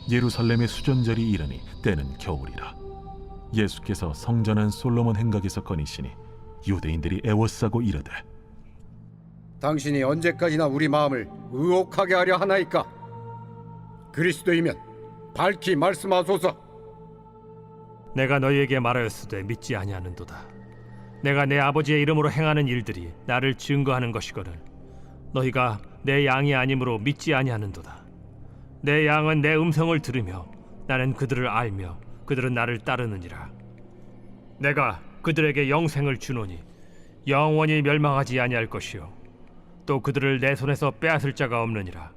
예루살렘의 수전절이 이르니 때는 겨울이라. 예수께서 성전한 솔로몬 행각에서 거니시니 유대인들이 애워싸고 이르되, 당신이 언제까지나 우리 마음을 의혹하게 하려 하나이까? 그리스도이면 밝히 말씀하소서. 내가 너희에게 말하였으되 믿지 아니하는도다. 내가 내 아버지의 이름으로 행하는 일들이 나를 증거하는 것이거늘 너희가 내 양이 아니므로 믿지 아니하는도다. 내 양은 내 음성을 들으며 나는 그들을 알며 그들은 나를 따르느니라. 내가 그들에게 영생을 주노니 영원히 멸망하지 아니할 것이요 또 그들을 내 손에서 빼앗을 자가 없느니라.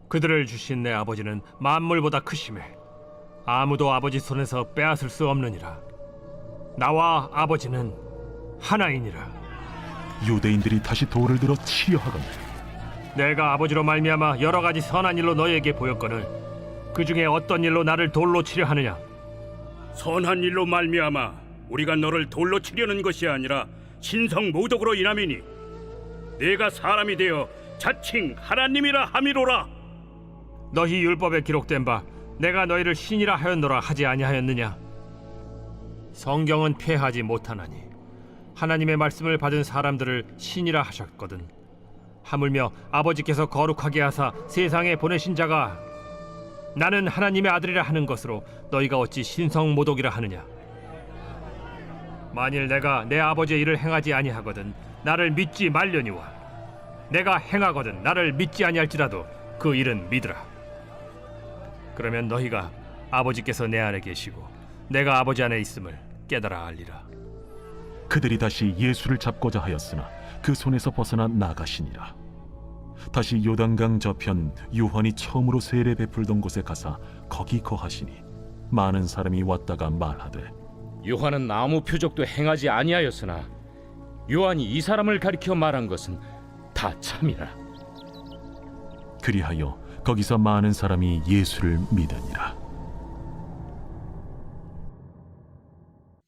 그들을 주신 내 아버지는 만물보다 크심에 아무도 아버지 손에서 빼앗을 수 없느니라. 나와 아버지는 하나이니라. 유대인들이 다시 돌을 들어 치려 하거늘 내가 아버지로 말미암아 여러 가지 선한 일로 너희에게 보였거늘 그 중에 어떤 일로 나를 돌로 치려 하느냐? 선한 일로 말미암아 우리가 너를 돌로 치려는 것이 아니라 신성 모독으로 인함이니 내가 사람이 되어 자칭 하나님이라 함이로라. 너희 율법에 기록된 바 내가 너희를 신이라 하였노라 하지 아니하였느냐? 성경은 폐하지 못하나니 하나님의 말씀을 받은 사람들을 신이라 하셨거든. 하물며 아버지께서 거룩하게 하사 세상에 보내신 자가 나는 하나님의 아들이라 하는 것으로 너희가 어찌 신성 모독이라 하느냐? 만일 내가 내 아버지의 일을 행하지 아니하거든 나를 믿지 말려니와 내가 행하거든 나를 믿지 아니할지라도 그 일은 믿으라. 그러면 너희가 아버지께서 내 안에 계시고 내가 아버지 안에 있음을 깨달아 알리라. 그들이 다시 예수를 잡고자 하였으나 그 손에서 벗어나 나가시니라. 다시 요단강 저편 요한이 처음으로 세례 베풀던 곳에 가사 거기 거하시니 많은 사람이 왔다가 말하되, 요한은 아무 표적도 행하지 아니하였으나 요한이 이 사람을 가리켜 말한 것은 다 참이라. 그리하여 거기서 많은 사람이 예수를 믿으니라.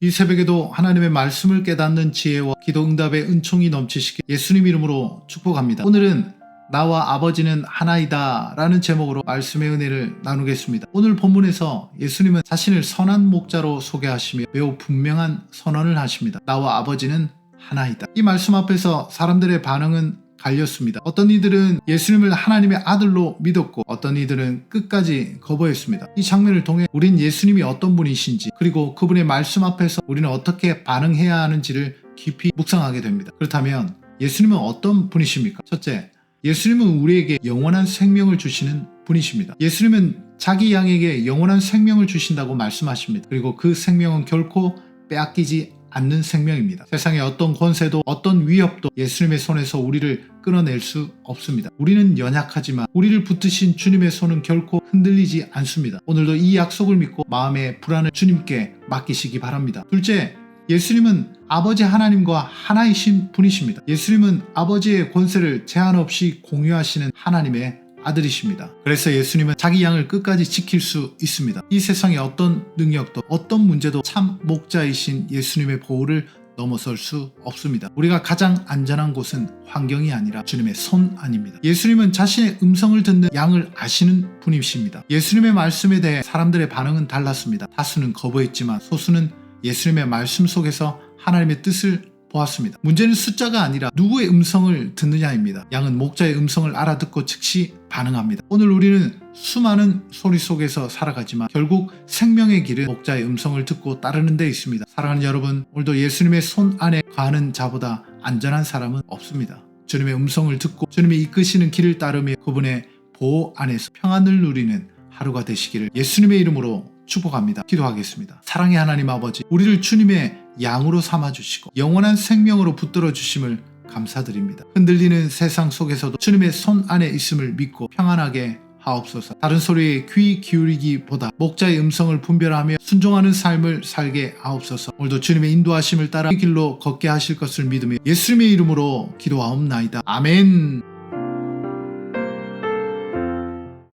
이 새벽에도 하나님의 말씀을 깨닫는 지혜와 기도 응답의 은총이 넘치시게 예수님 이름으로 축복합니다. 오늘은 나와 아버지는 하나이다 라는 제목으로 말씀의 은혜를 나누겠습니다. 오늘 본문에서 예수님은 자신을 선한 목자로 소개하시며 매우 분명한 선언을 하십니다. 나와 아버지는 하나이다. 이 말씀 앞에서 사람들의 반응은 갈렸습니다. 어떤 이들은 예수님을 하나님의 아들로 믿었고 어떤 이들은 끝까지 거부했습니다. 이 장면을 통해 우린 예수님이 어떤 분이신지 그리고 그분의 말씀 앞에서 우리는 어떻게 반응해야 하는지를 깊이 묵상하게 됩니다. 그렇다면 예수님은 어떤 분이십니까? 첫째, 예수님은 우리에게 영원한 생명을 주시는 분이십니다. 예수님은 자기 양에게 영원한 생명을 주신다고 말씀하십니다. 그리고 그 생명은 결코 빼앗기지 않는 생명입니다. 세상의 어떤 권세도 어떤 위협도 예수님의 손에서 우리를 끊어낼 수 없습니다. 우리는 연약하지만 우리를 붙드신 주님의 손은 결코 흔들리지 않습니다. 오늘도 이 약속을 믿고 마음의 불안을 주님께 맡기시기 바랍니다. 둘째, 예수님은 아버지 하나님과 하나이신 분이십니다. 예수님은 아버지의 권세를 제한 없이 공유하시는 하나님의 아들이십니다. 그래서 예수님은 자기 양을 끝까지 지킬 수 있습니다. 이 세상의 어떤 능력도 어떤 문제도 참 목자이신 예수님의 보호를 넘어설 수 없습니다. 우리가 가장 안전한 곳은 환경이 아니라 주님의 손 안입니다. 예수님은 자신의 음성을 듣는 양을 아시는 분이십니다. 예수님의 말씀에 대해 사람들의 반응은 달랐습니다. 다수는 거부했지만 소수는 예수님의 말씀 속에서 하나님의 뜻을 보았습니다. 문제는 숫자가 아니라 누구의 음성을 듣느냐입니다. 양은 목자의 음성을 알아듣고 즉시 반응합니다. 오늘 우리는 수많은 소리 속에서 살아가지만 결국 생명의 길은 목자의 음성을 듣고 따르는 데 있습니다. 사랑하는 여러분, 오늘도 예수님의 손 안에 가는 자보다 안전한 사람은 없습니다. 주님의 음성을 듣고 주님이 이끄시는 길을 따르며 그분의 보호 안에서 평안을 누리는 하루가 되시기를 예수님의 이름으로 축복합니다. 기도하겠습니다. 사랑의 하나님 아버지, 우리를 주님의 양으로 삼아주시고 영원한 생명으로 붙들어 주심을 감사드립니다. 흔들리는 세상 속에서도 주님의 손 안에 있음을 믿고 평안하게 하옵소서. 다른 소리에 귀 기울이기보다 목자의 음성을 분별하며 순종하는 삶을 살게 하옵소서. 오늘도 주님의 인도하심을 따라 이 길로 걷게 하실 것을 믿으며 예수님의 이름으로 기도하옵나이다. 아멘.